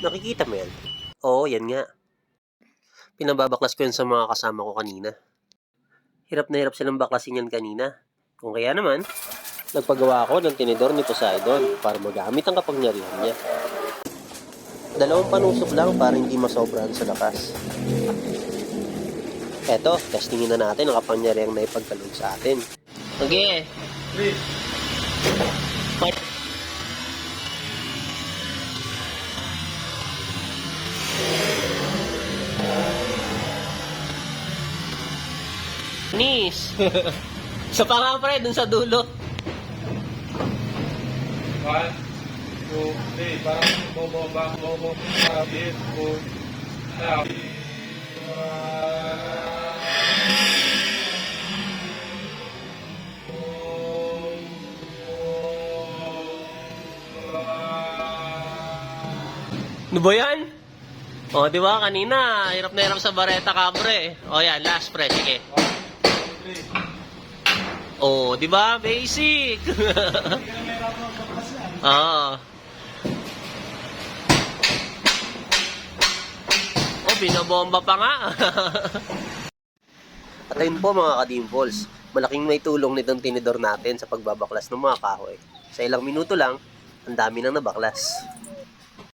Nakikita mo yan? Oo, yan nga. Pinababaklas ko yan sa mga kasama ko kanina. Hirap na hirap silang baklasin yan kanina. Kung kaya naman, nagpagawa ako ng tinidor ni Poseidon para magamit ang kapangyarihan niya. 2 panusok lang para hindi masobrahan sa lakas. Eto, testingin na natin ang kapangyarihang na ipagkaloob sa atin. Okay. Fight. Nis! Sa pa nga pre, dun sa dulo. 1, 2, 3, parang bobo, habis, Ano ba yan? O, di ba? Kanina, hirap na hirap sa bareta ka, pre. O, yan. Last, pre. Sige. 1, 2, 3. O, di ba? Basic. Oo. O, binabomba pa nga. At ayun po, mga ka-dimples. Malaking may tulong nitong tinidor natin sa pagbabaklas ng mga kahoy. Sa ilang minuto lang, ang dami nang nabaklas.